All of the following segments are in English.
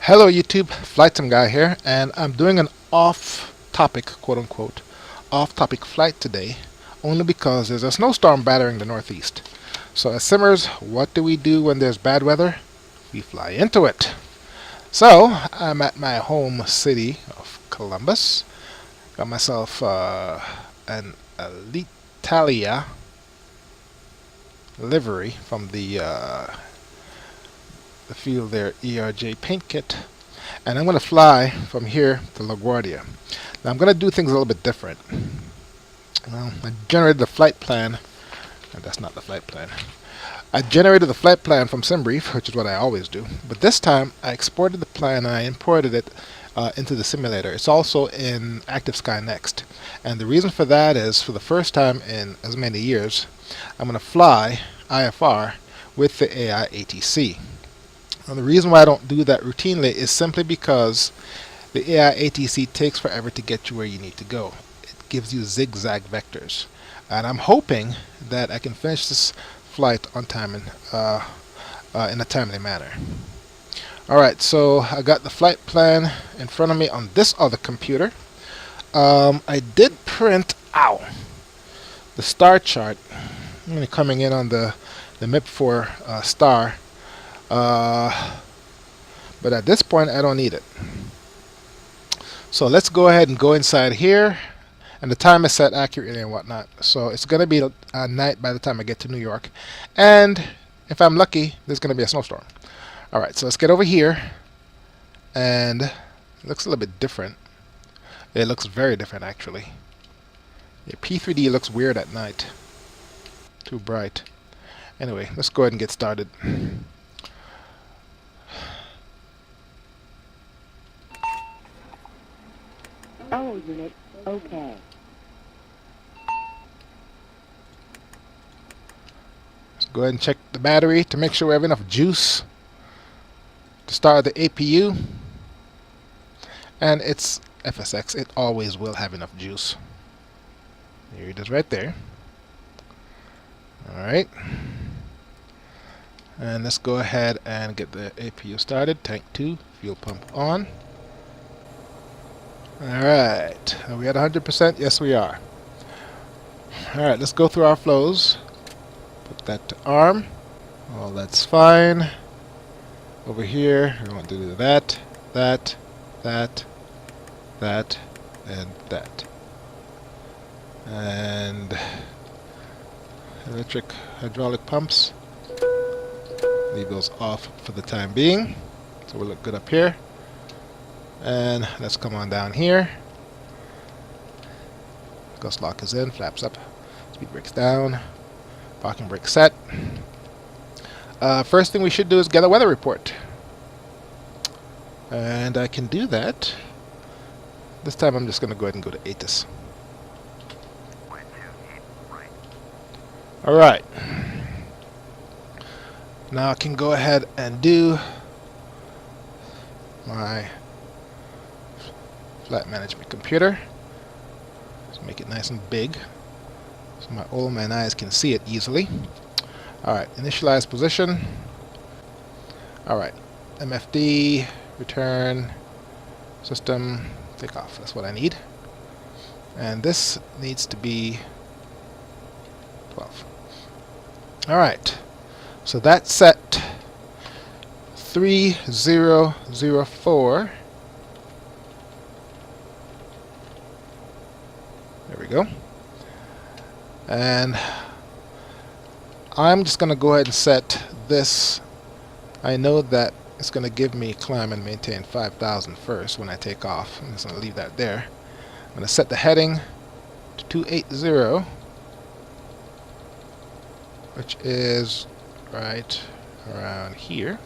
Hello YouTube, Flightsimguy here, and I'm doing an off-topic, quote-unquote, off-topic flight today, only because there's a snowstorm battering the northeast. So as simmers, what do we do when there's bad weather? We fly into it. So I'm at my home city of Columbus. Got myself an Alitalia livery from the field there, ERJ paint kit, and I'm going to fly from here to LaGuardia. Now I'm going to do things a little bit different. Well, I generated the flight plan, and that's not the flight plan. I generated the flight plan from SimBrief, which is what I always do, but this time I exported the plan and I imported it into the simulator. It's also in ActiveSky Next, and the reason for that is, for the first time in as many years, I'm going to fly IFR with the AI ATC. And the reason why I don't do that routinely is simply because the AI ATC takes forever to get you where you need to go. It gives you zigzag vectors. And I'm hoping that I can finish this flight on time and in a timely manner. Alright, so I got the flight plan in front of me on this other computer. I did print out the star chart. I'm going to be coming in on the MIP4 star. But at this point I don't need it. So let's go ahead and go inside here, and the time is set accurately and whatnot, so it's gonna be night by the time I get to New York, and if I'm lucky there's gonna be a snowstorm. Alright, so let's get over here, and it looks a little bit different. It looks very different actually. Yeah, P3D looks weird at night, too bright. Anyway, let's go ahead and get started. Oh, unit, okay. Let's go ahead and check the battery to make sure we have enough juice to start the APU. And it's FSX, it always will have enough juice. Here it is right there. Alright. And let's go ahead and get the APU started. Tank 2, fuel pump on. Alright, are we at 100%? Yes, we are. Alright, let's go through our flows. Put that to arm. All that's fine. Over here, we want to do that, that, and that. And electric hydraulic pumps, leave those off for the time being. So we'll look good up here. And let's come on down here. Gust lock is in, flaps up, speed brakes down, parking brake set. First thing we should do is get a weather report. And I can do that. This time I'm just going to go ahead and go to ATIS. Alright. Now I can go ahead and do my flight management computer. Let's make it nice and big so my old man eyes can see it easily. Alright, initialize position. Alright, MFD, return, system, take off. That's what I need. And this needs to be 12. Alright, so that's set 3004. There we go. And I'm just going to go ahead and set this. I know that it's going to give me climb and maintain 5,000 first when I take off. I'm just going to leave that there. I'm going to set the heading to 280, which is right around here.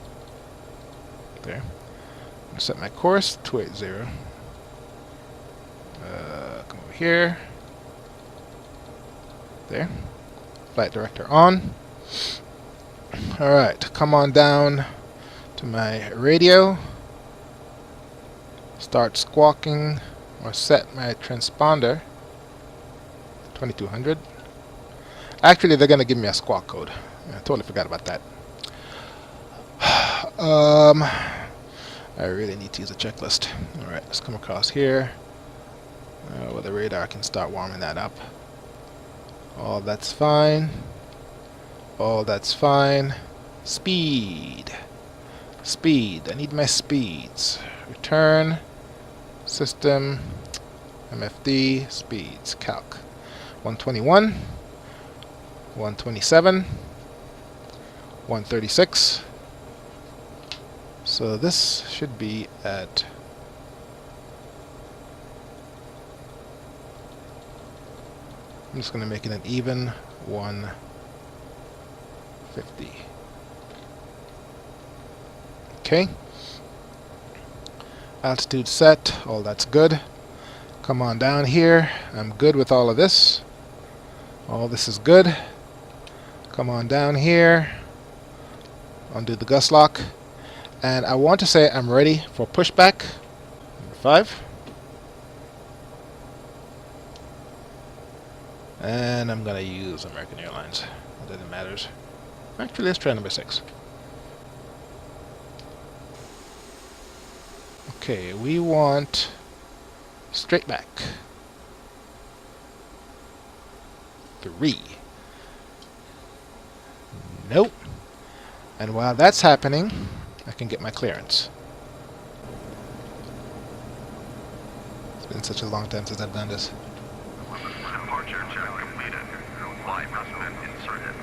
There. I'm going to set my course 280. Come over here. There. Flight director on. Alright, come on down to my radio. Start squawking, or set my transponder 2200. Actually, they're going to give me a squawk code. I totally forgot about that. I really need to use a checklist. Alright, let's come across here. With the radar, I can start warming that up. All that's fine. All that's fine. Speed. Speed. I need my speeds. Return. System. MFD. Speeds. Calc. 121. 127. 136. So this should be at I'm just going to make it an even 150. Okay. Altitude set, all that's good. Come on down here. I'm good with all of this. All this is good. Come on down here. Undo the gust lock. And I want to say I'm ready for pushback. Number 5. And I'm going to use American Airlines. Not that it matters. Actually, let's try number 6. Okay, we want straight back. 3. Nope. And while that's happening, I can get my clearance. It's been such a long time since I've done this. Departure check completed. Flight has been inserted.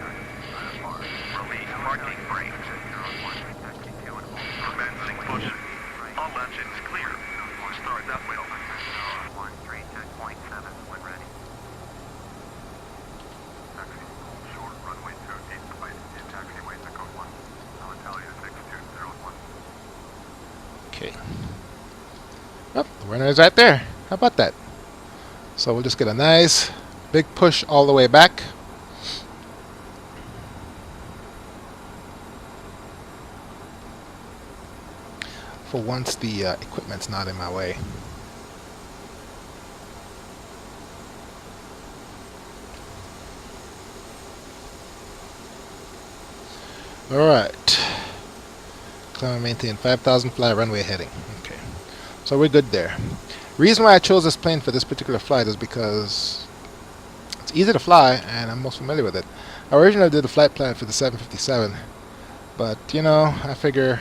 Release parking brakes. Commencing push. All engines clear. Start that wheel. 1310.7 when ready. Taxi. Short runway 2 east of in taxiway to code 1. Italia 6201. Okay. Oh, the runner is right there. How about that? So we'll just get a nice big push all the way back. For once the equipment's not in my way. Alright. Climb and maintain 5,000 fly runway heading. Okay. So we're good there. Reason why I chose this plane for this particular flight is because it's easy to fly and I'm most familiar with it. I originally did a flight plan for the 757, but you know, I figure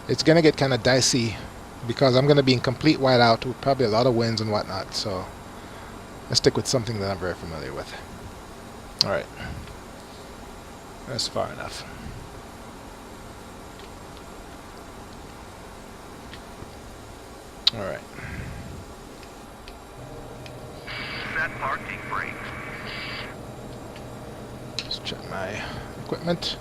it's gonna get kind of dicey because I'm gonna be in complete whiteout with probably a lot of winds and whatnot, so let's stick with something that I'm very familiar with. Alright. That's far enough. Alright. Set parking brakes. Let's check my equipment.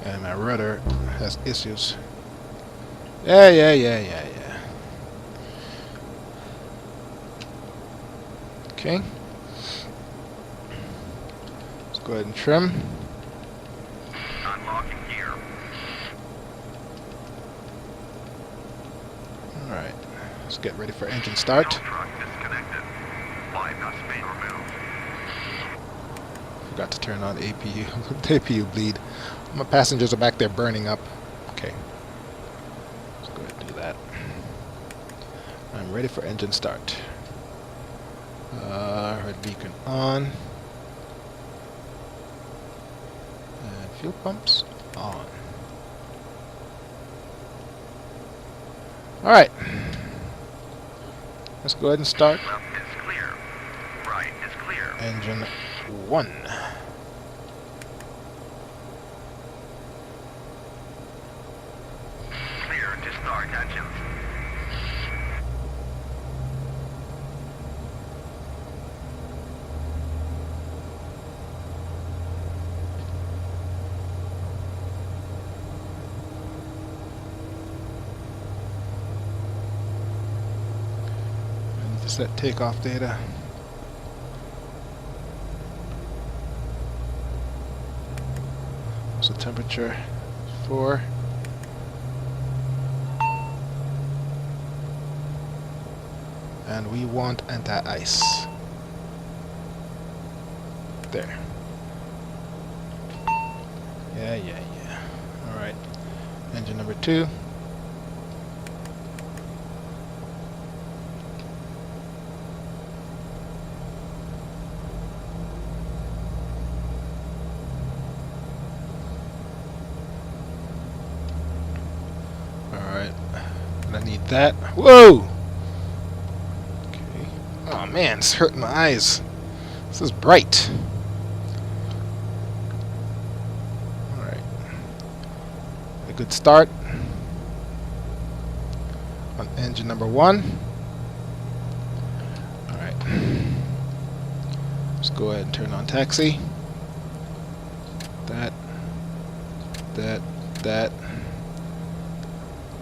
And my rudder has issues. Yeah. Okay. Let's go ahead and trim. Unlocking gear. Alright. Let's get ready for engine start. Truck disconnected. Bypass main removed. Forgot to turn on the APU. The APU bleed. My passengers are back there burning up. Okay. Let's go ahead and do that. I'm ready for engine start. Red beacon on. And fuel pumps on. Alright. Let's go ahead and start. Left is clear. Right is clear. Engine 1. Clear to start engines. I need to set takeoff data. What's the temperature? 4. And we want anti-ice. There. Yeah. Alright. Engine number 2. Alright. I need that. Whoa! Okay. Oh man, it's hurting my eyes. This is bright. Alright. A good start on engine number 1. Alright. Let's go ahead and turn on taxi. That.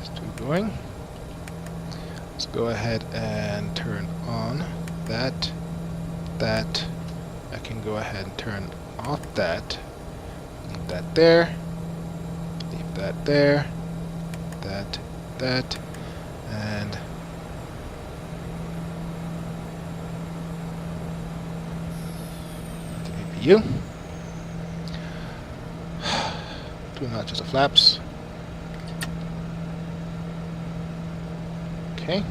Still going. Let's go ahead and turn on that. I can go ahead and turn off that. Leave that there. Leave that there. That. And the APU. Two notches of flaps. Okay.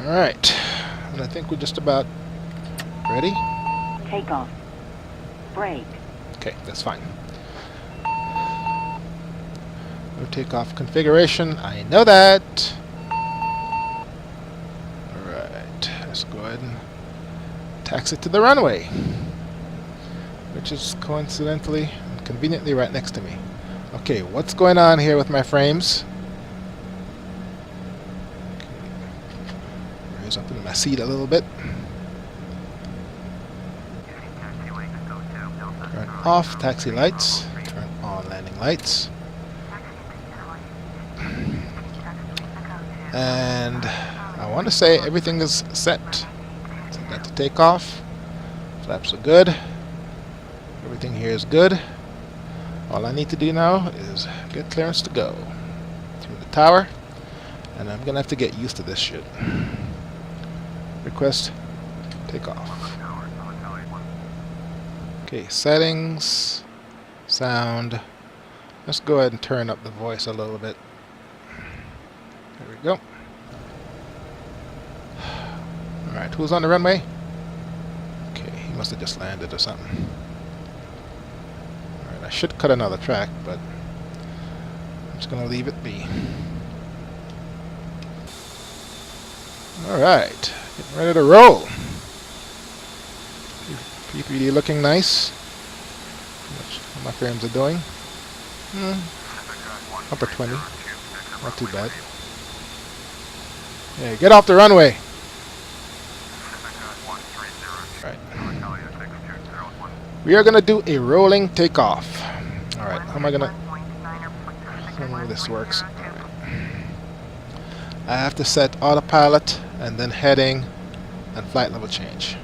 Alright. And I think we're just about ready. Takeoff. Brake. Okay, that's fine. No takeoff configuration. I know that. Alright. Let's go ahead and taxi to the runway, which is coincidentally and conveniently right next to me. Okay, what's going on here with my frames? Okay. Raise up in my seat a little bit. Turn off taxi lights. Turn on landing lights. And I want to say everything is set. So I got to take off. Flaps are good. Everything here is good. All I need to do now is get clearance to go through the tower, and I'm gonna have to get used to this shit. Request takeoff. Okay, settings, sound. Let's go ahead and turn up the voice a little bit. There we go. Alright, who's on the runway? Okay, he must have just landed or something. Alright, I should cut another track, but I'm just gonna leave it be. Alright, getting ready to roll. P3D looking nice. How my frames are doing. Upper 20. Not too bad. Yeah, get off the runway. Right. We are gonna do a rolling takeoff. Alright, how am I gonna... I don't know how this works. Alright. I have to set autopilot and then heading and flight level change.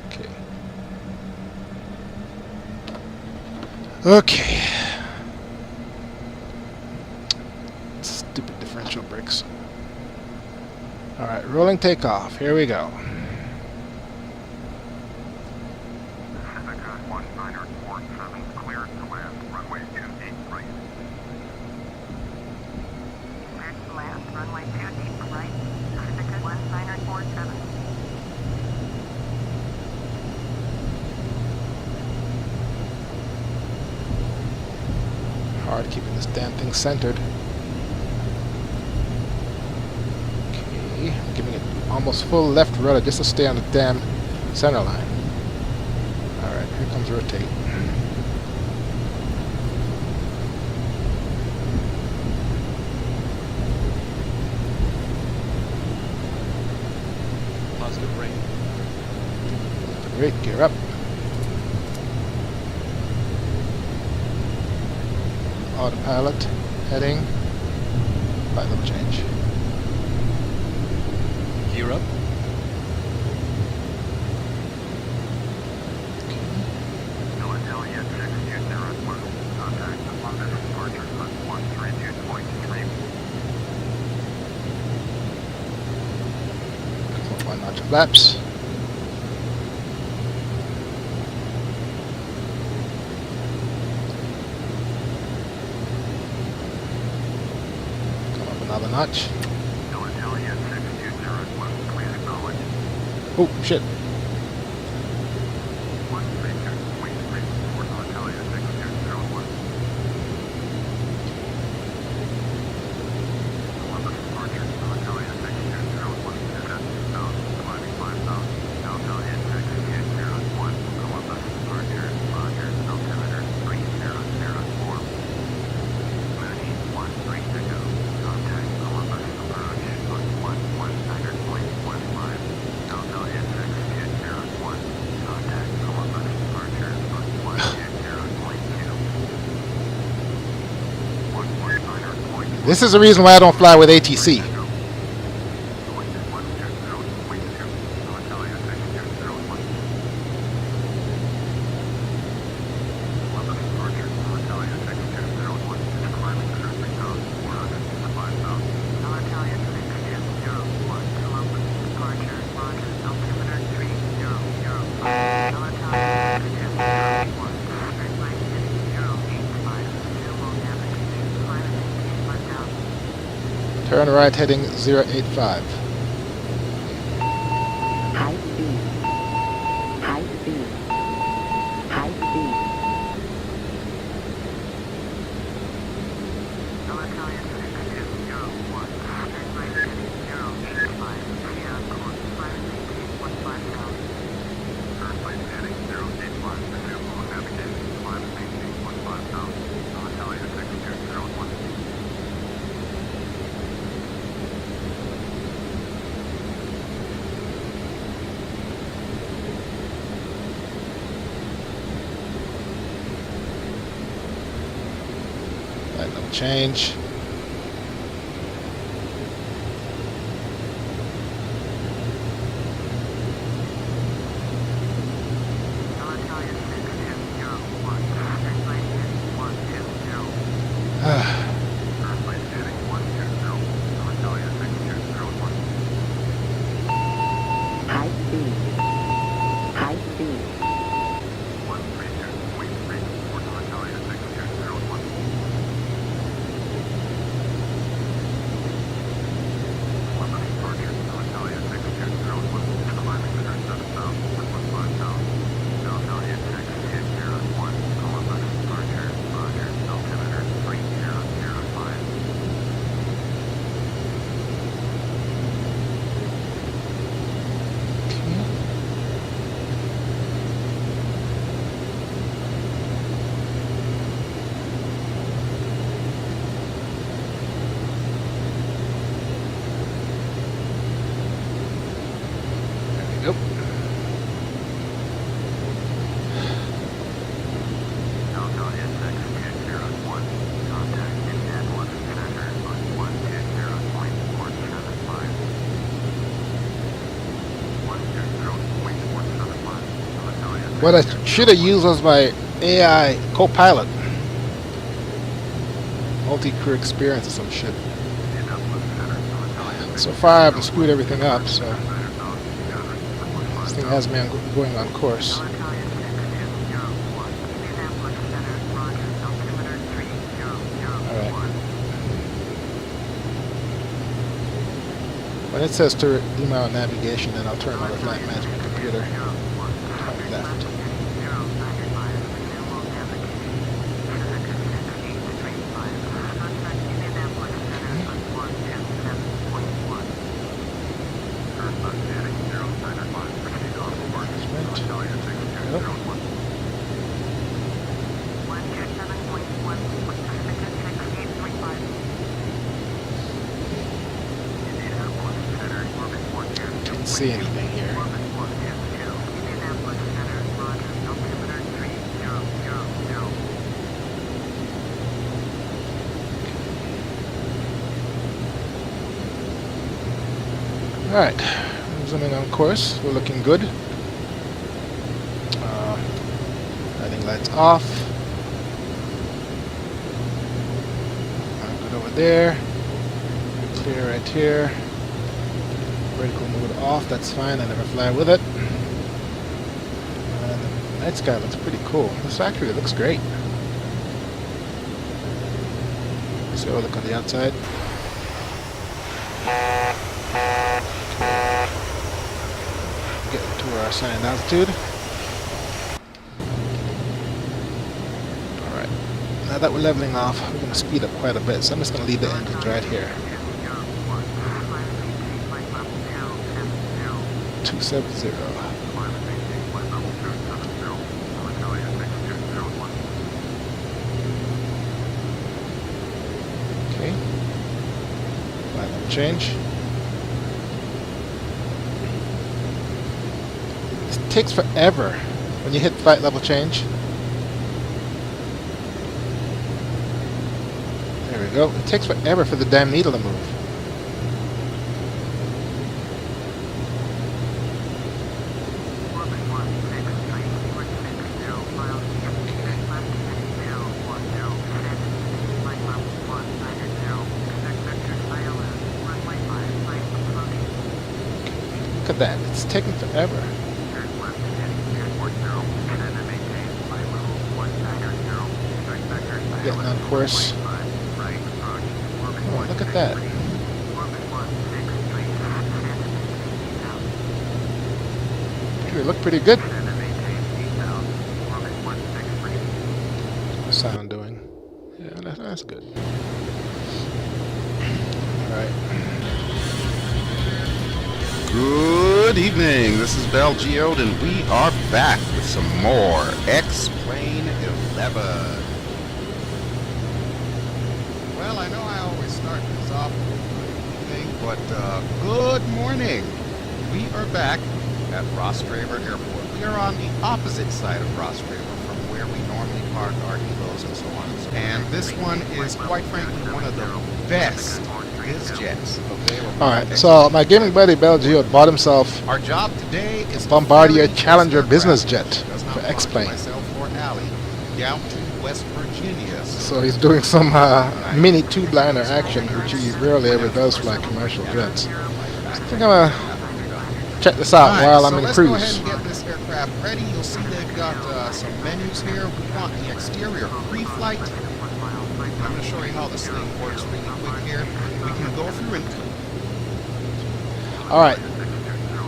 Okay. Okay. Stupid differential brakes. Alright, rolling takeoff. Here we go. Pacifica 1947, cleared to land, runway 28 right. Cleared to land, runway 28 right, Pacifica 1947. Hard keeping this damn thing centered. Okay, I'm giving it almost full left rudder just to stay on the damn center line. Alright, here comes rotate. Positive rate. Great, gear up. Autopilot, heading, flight level change. Gear up. Philadelphia 6201, contact the London departure on 132.3. One notch of flaps. notch. No Italia 620 please acknowledge. Oh, shit. 132, wing 3, for no Italia 6201. Columbus departure, no Italia 6201, is at 2000, climbing 5000. No Italia 6801, Columbus departure, roger, altimeter 3004. Mooney 13 to go, contact Columbus approach on 1100.15. No Italia 6801, contact Columbus departure on 180.2. 149.2. This is the reason why I don't fly with ATC. Turn right heading 085. High speed. High speed. High speed. Right, no change. High speed. High speed. Nope. What I should have used was my AI co-pilot. Multi-crew experience or some shit. So far I haven't screwed everything up, so this thing has me going on course. Alright. When it says to email navigation, then I'll turn on the flight management computer. Turn left. Nope. Can't see anything here. Alright, zooming on course, we're looking good. Landing lights off. Good over there. Clear right here. Vertical mode off, that's fine, I never fly with it. And the night sky looks pretty cool. This actually looks great. So we'll look on the outside. our assigned altitude. Alright, now that we're leveling off, we're going to speed up quite a bit, so I'm just going to leave the engines right here. 270. Okay. Flight level change. This takes forever when you hit flight level change. There we go. It takes forever for the damn needle to move. Look at that. It's taking forever. Getting on course. Oh, look at that. It looked pretty good. What's the sound doing? Yeah, that's good. Alright. Good evening, this is Bell Geode, and we are back with some more X-Plane 11. Well, I know I always start this off with a thing, but good morning. We are back at Rostraver Airport. We are on the opposite side of Rostraver from where we normally park our helos and so on. And this one is, quite frankly, one of the best biz jets available. Alright, so my gaming buddy Bell Geode bought himself Our job today is a Bombardier to ferry Challenger this business aircraft, jet which does not for belong to X-Plane. myself or Allie, down to West Virginia. So he's doing some mini two-liner action, which he rarely ever does for like commercial jets. So I think I'm gonna check this out Alright, while so I'm in let's go ahead cruise. and get this aircraft ready. You'll see they've got some menus here. We want the exterior pre-flight. I'm going to show you how this thing works really quick here. We can go through and... Alright,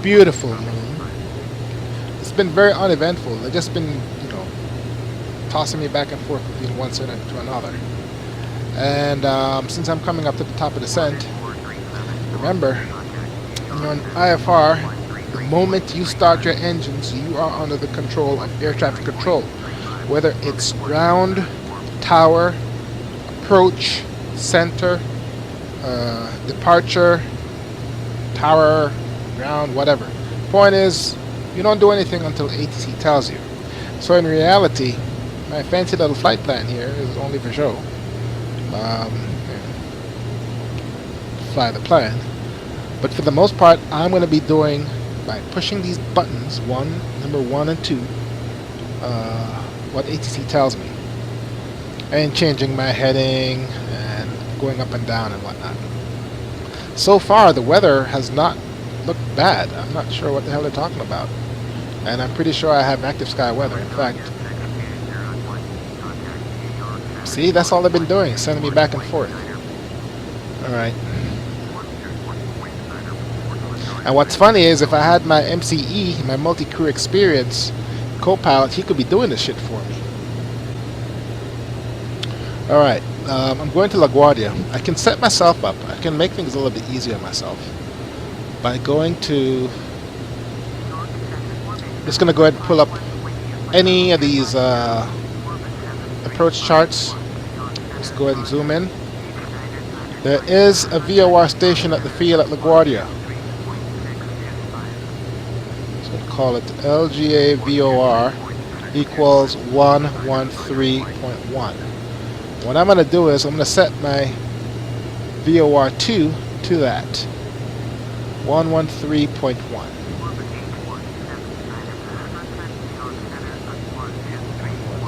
beautiful moon. It's been very uneventful. They've just been, you know, tossing me back and forth between one center to another. And since I'm coming up to the top of the descent, remember, when you're on IFR, the moment you start your engines, you are under the control of air traffic control. Whether it's ground, tower, approach, center, departure, tower, ground, whatever. Point is, you don't do anything until ATC tells you. So in reality, my fancy little flight plan here is only for show. Fly the plan. But for the most part, I'm going to be doing, by pushing these buttons, number 1 and 2, what ATC tells me. And changing my heading and going up and down and whatnot. So far, the weather has not looked bad. I'm not sure what the hell they're talking about. And I'm pretty sure I have active sky weather. In fact, see, that's all they've been doing, sending me back and forth. Alright. And what's funny is, if I had my MCE, my multi-crew experience co-pilot, he could be doing this shit for me. Alright, I'm going to LaGuardia. I can set myself up. I can make things a little bit easier on myself by going to... I'm just going to go ahead and pull up any of these approach charts. Let's go ahead and zoom in. There is a VOR station at the field at LaGuardia. So we'll call it LGA VOR equals 113.1. What I'm going to do is I'm going to set my VOR2 to that. 113.1.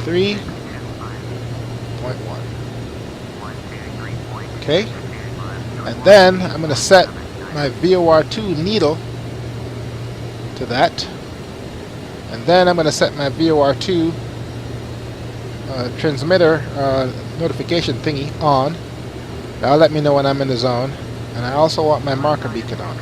3.1. Okay, and then I'm going to set my VOR2 needle to that, and then I'm going to set my VOR2 transmitter notification thingy on. That'll let me know when I'm in the zone, and I also want my marker beacon on.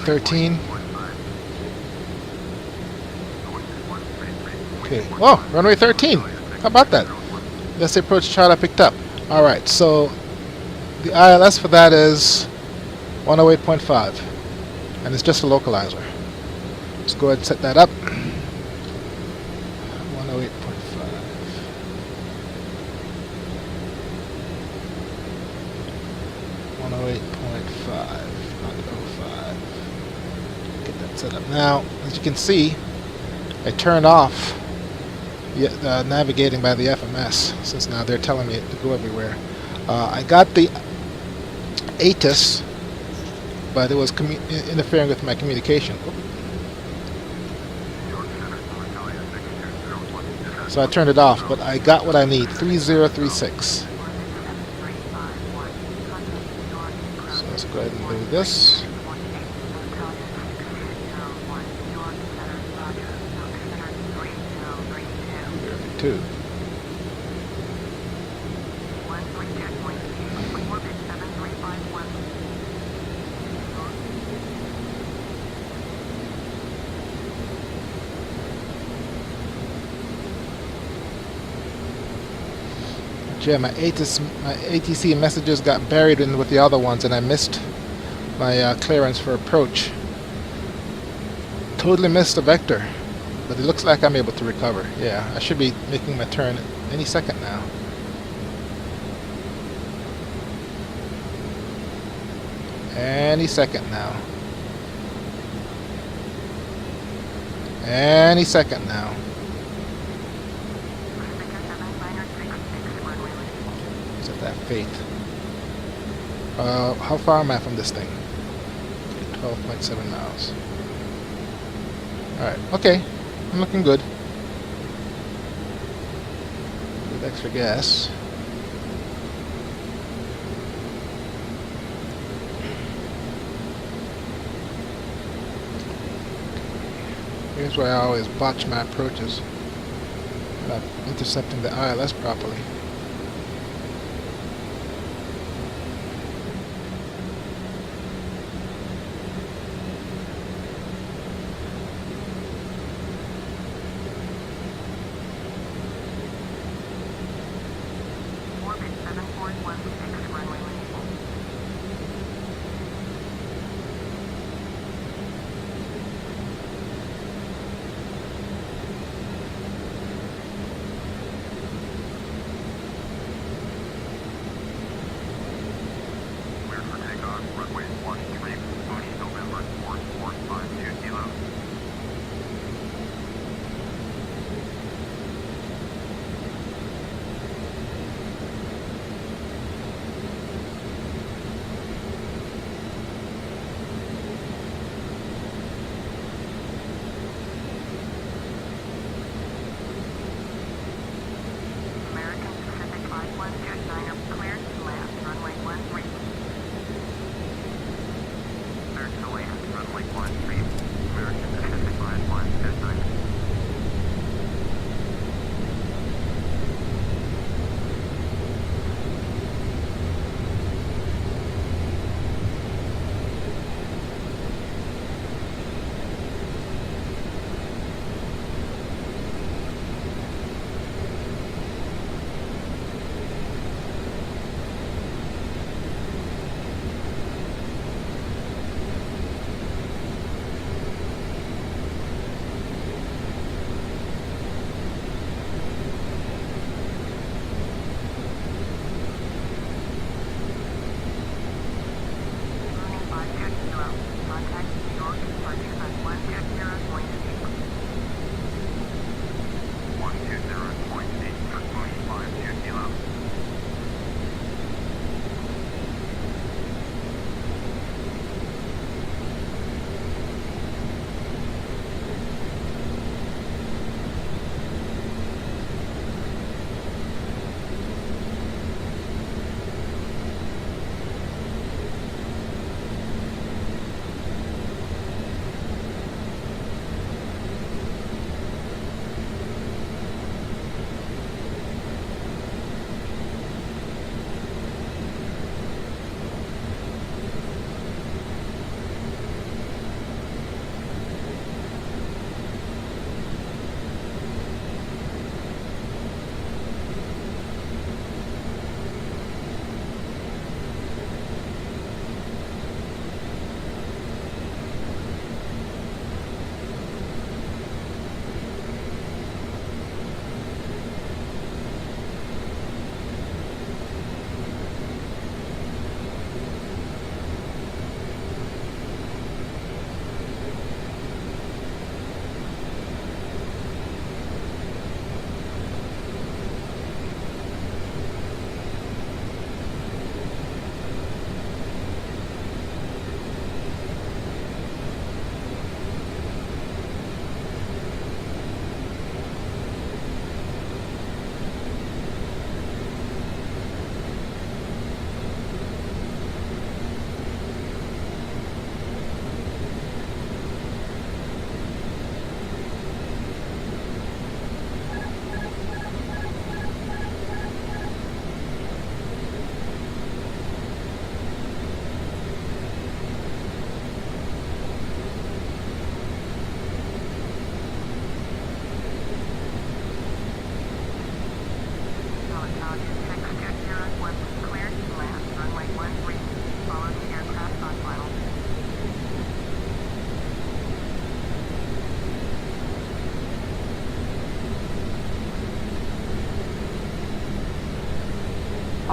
13. Okay. Oh, runway 13. How about that? That's the approach chart I picked up. Alright, so the ILS for that is 108.5. And it's just a localizer. Let's go ahead and set that up. 108.5. 108.5, not 05. Get that set up. Now, as you can see, I turned off navigating by the FMS, since now they're telling me to go everywhere. I got the ATIS, but it was interfering with my communication. So I turned it off, but I got what I need, 3036. So let's go ahead and do this. 2. Yeah, my ATC messages got buried in with the other ones, and I missed my clearance for approach. Totally missed the vector, but it looks like I'm able to recover. Yeah, I should be making my turn any second now. Any second now. Any second now. That faith. How far am I from this thing? 12.7 miles. Alright, okay. I'm looking good. With extra gas. Here's where I always botch my approaches. Not intercepting the ILS properly.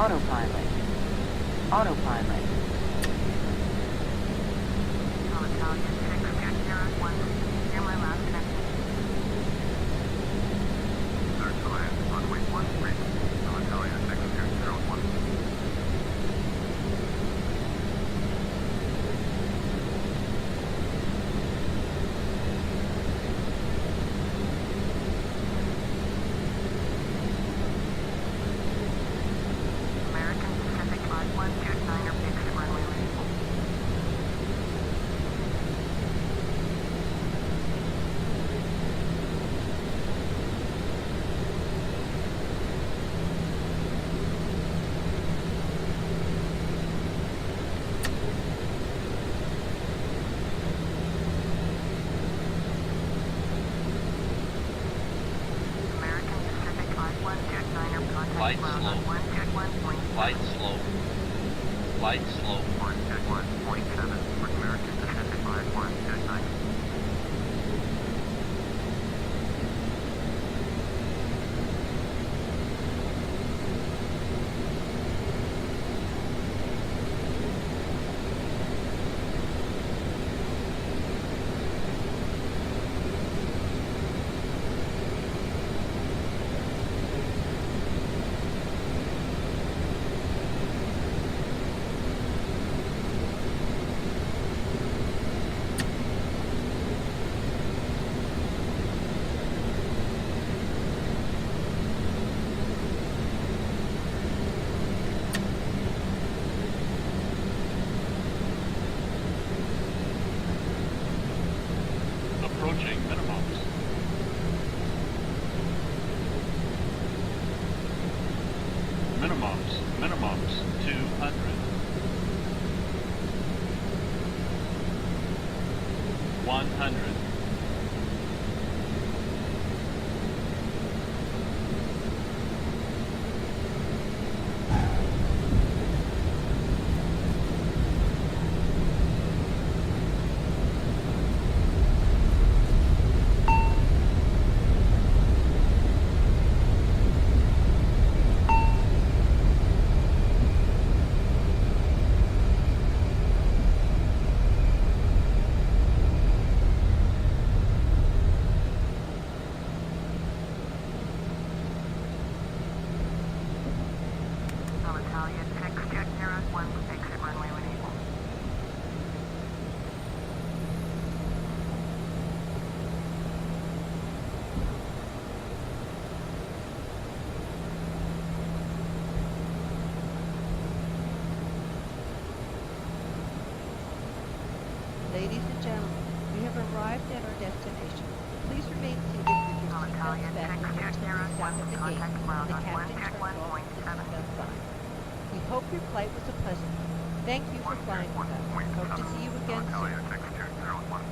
Autopilot. Autopilot. Italia 601, near my last connection. Start to land, runway 13, Italia 6201. American Pacific 5129er fixed runway label. American Pacific 5129er contact Flight ground slow. on 171.7. Flight slow. Flight slow. 171.7 for American Pacific 5129. Approaching minimums. Minimums 200. 100. Italia 601 exit runway when able. Ladies and gentlemen, we have arrived at our destination. Please remain seated with your Italia seatbelts fastened until the 601 sound of the gate contact and ground the on captain turns off the 171.7. seatbelt sign. We hope your flight was a pleasant one. Thank you for flying with us. Hope to see you again Italia soon. 6201.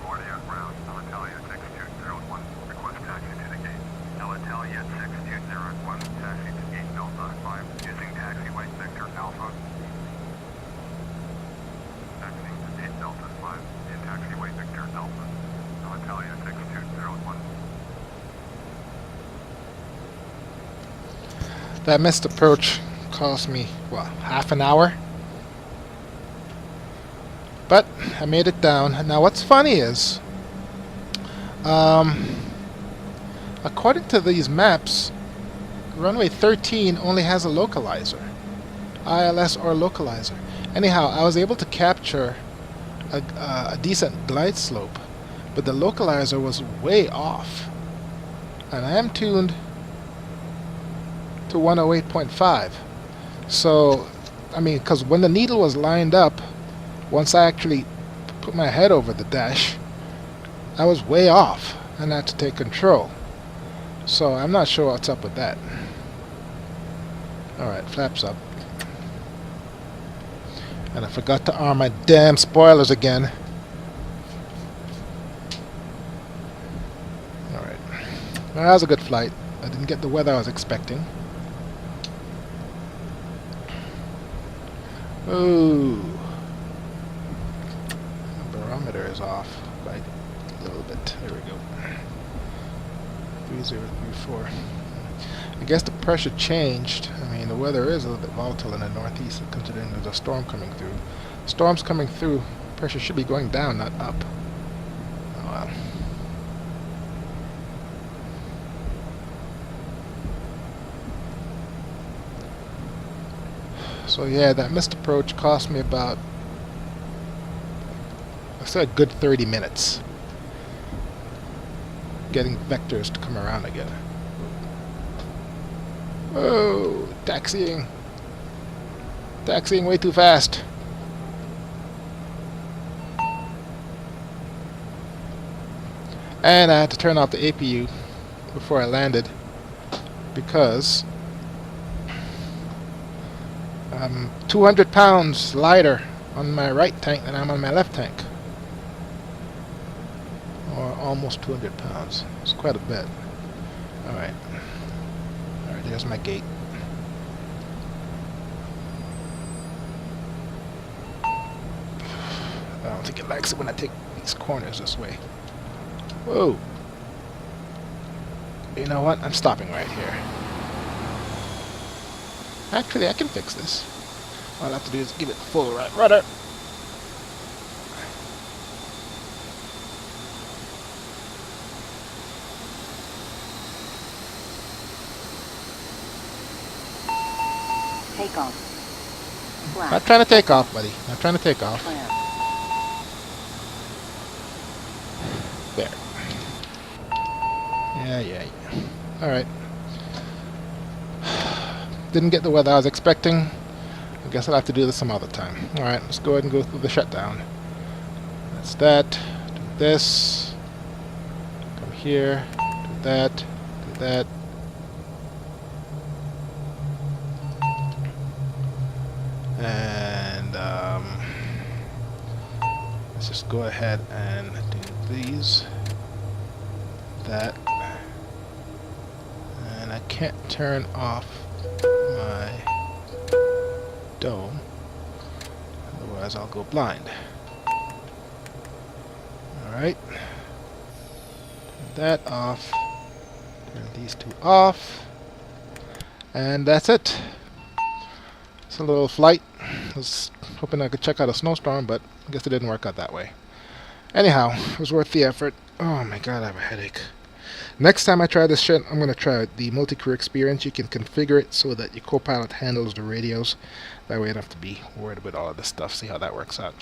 Guardia ground, Italia 6201. Request taxi to the gate. Italia 6201, taxi to gate Delta 5, using taxiway sector Alpha. Taxiing to gate Delta 5, in taxiway sector Alpha. Italia 6201. That missed approach cost me, well, half an hour. But I made it down. Now what's funny is, according to these maps, runway 13 only has a localizer. ILS or localizer. Anyhow, I was able to capture a decent glide slope, but the localizer was way off. And I am tuned to 108.5. So, I mean, because when the needle was lined up, once I actually put my head over the dash, I was way off and I had to take control. So I'm not sure what's up with that. Alright, flaps up. And I forgot to arm my damn spoilers again. That was a good flight. I didn't get the weather I was expecting. Oh, the barometer is off by a little bit. There we go. 3034. I guess the pressure changed. I mean, the weather is a little bit volatile in the northeast, considering there's a storm coming through. Storms coming through, pressure should be going down, not up. Oh well. So yeah, that missed approach cost me about, I said, a good 30 minutes getting vectors to come around again. Oh, taxiing. Taxiing way too fast. And I had to turn off the APU before I landed because I'm 200 pounds lighter on my right tank than I'm on my left tank. Or almost 200 pounds. It's quite a bit. Alright. Alright, there's my gate. I don't think it likes it when I take these corners this way. Whoa. You know what? I'm stopping right here. Actually, I can fix this. All I have to do is give it full rudder. Take off. Flat. Not trying to take off, buddy. Not trying to take off. Clear. There. Yeah. Alright. Didn't get the weather I was expecting. I guess I'll have to do this some other time. Alright, let's go ahead and go through the shutdown. That's that. Do this. Come here. Do that. Do that. And let's just go ahead and do these. That. And I can't turn off my dome, otherwise I'll go blind. Alright. Turn that off. Turn these two off. And that's it. It's a little flight. I was hoping I could check out a snowstorm, but I guess it didn't work out that way. Anyhow, it was worth the effort. Oh my god, I have a headache. Next time I try this shit, I'm going to try the multi-crew experience. You can configure it so that your co-pilot handles the radios. That way you don't have to be worried about all of this stuff. See how that works out.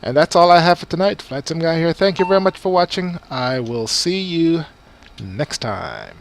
And that's all I have for tonight. Flightsimguy here. Thank you very much for watching. I will see you next time.